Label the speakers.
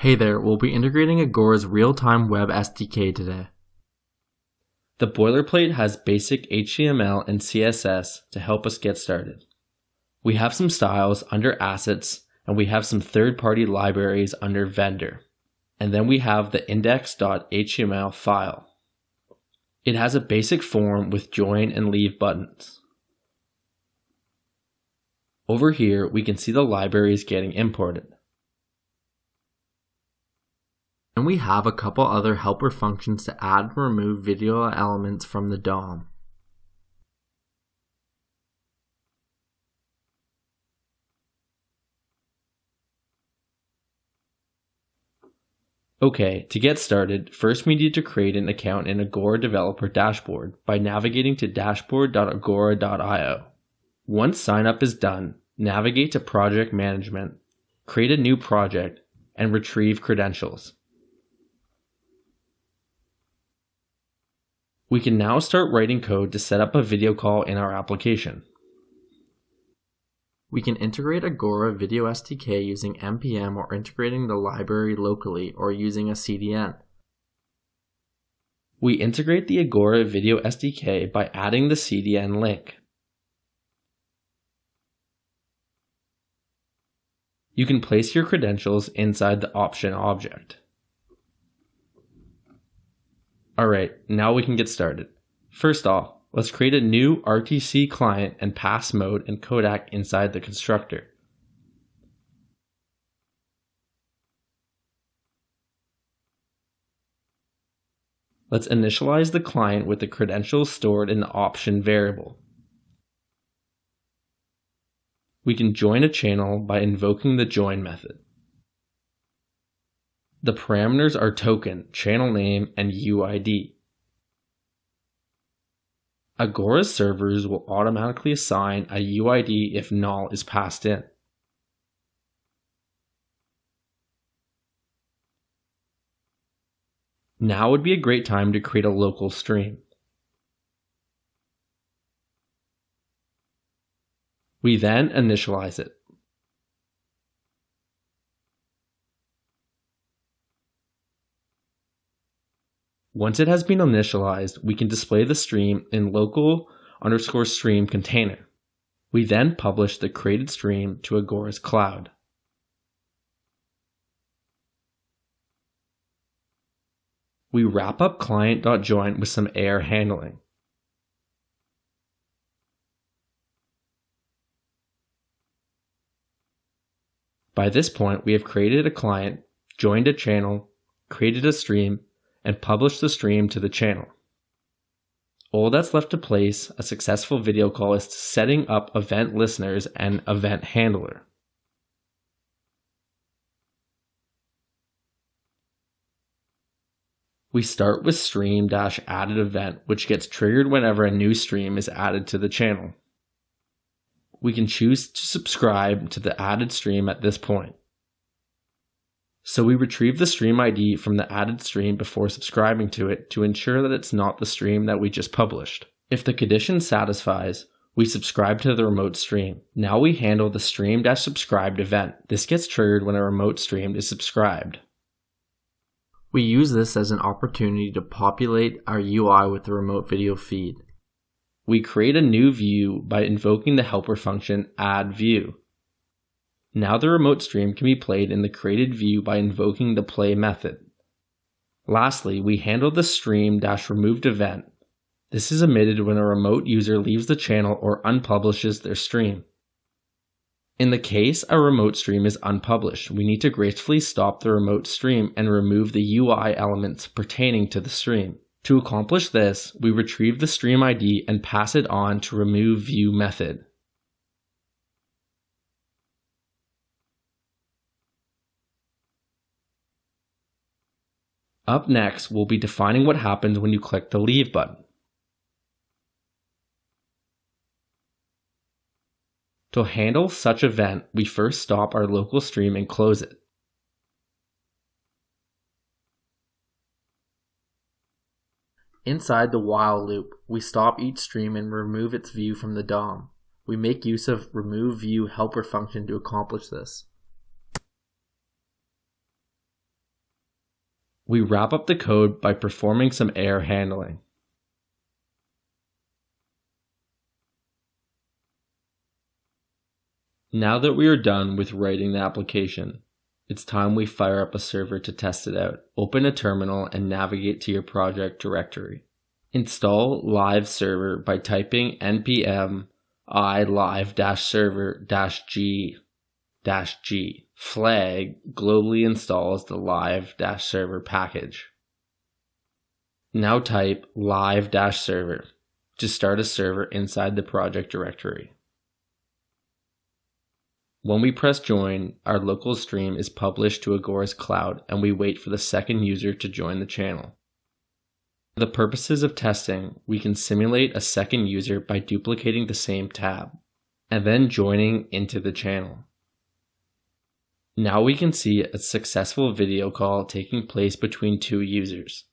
Speaker 1: Hey there, we'll be integrating Agora's real-time web SDK today. The boilerplate has basic HTML and CSS to help us get started. We have some styles under Assets, and we have some third-party libraries under Vendor. And then we have the index.html file. It has a basic form with join and leave buttons. Over here, we can see the libraries getting imported. And we have a couple other helper functions to add and remove video elements from the DOM. Okay, to get started, first we need to create an account in Agora Developer Dashboard by navigating to dashboard.agora.io. Once sign-up is done, navigate to Project Management, create a new project, and retrieve credentials. We can now start writing code to set up a video call in our application. We can integrate Agora Video SDK using npm or integrating the library locally or using a CDN. We integrate the Agora Video SDK by adding the CDN link. You can place your credentials inside the option object. Alright, now we can get started. First off, let's create a new Rtc Client and pass mode and codec inside the constructor. Let's initialize the client with the credentials stored in the option variable. We can join a channel by invoking the join method. The parameters are token, channel name, and UID. Agora's servers will automatically assign a UID if null is passed in. Now would be a great time to create a local stream. We then initialize it. Once it has been initialized, we can display the stream in local_stream container. We then publish the created stream to Agora's cloud. We wrap up client.join with some error handling. By this point, we have created a client, joined a channel, created a stream, and publish the stream to the channel. All that's left to place a successful video call is setting up event listeners and event handler. We start with stream-added event, which gets triggered whenever a new stream is added to the channel. We can choose to subscribe to the added stream at this point. So we retrieve the stream ID from the added stream before subscribing to it to ensure that it's not the stream that we just published. If the condition satisfies, we subscribe to the remote stream. Now we handle the stream-subscribed event. This gets triggered when a remote stream is subscribed. We use this as an opportunity to populate our UI with the remote video feed. We create a new view by invoking the helper function addView. Now the remote stream can be played in the created view by invoking the play method. Lastly, we handle the stream-removed event. This is emitted when a remote user leaves the channel or unpublishes their stream. In the case a remote stream is unpublished, we need to gracefully stop the remote stream and remove the UI elements pertaining to the stream. To accomplish this, we retrieve the stream ID and pass it on to remove view method. Up next, we'll be defining what happens when you click the Leave button. To handle such event, we first stop our local stream and close it. Inside the while loop, we stop each stream and remove its view from the DOM. We make use of remove view helper function to accomplish this. We wrap up the code by performing some error handling. Now that we are done with writing the application, it's time we fire up a server to test it out. Open a terminal and navigate to your project directory. Install live server by typing npm i-live-server-g-g. Flag globally installs the live-server package. Now type live-server to start a server inside the project directory. When we press join, our local stream is published to Agora's cloud and we wait for the second user to join the channel. For the purposes of testing, we can simulate a second user by duplicating the same tab and then joining into the channel. Now we can see a successful video call taking place between two users.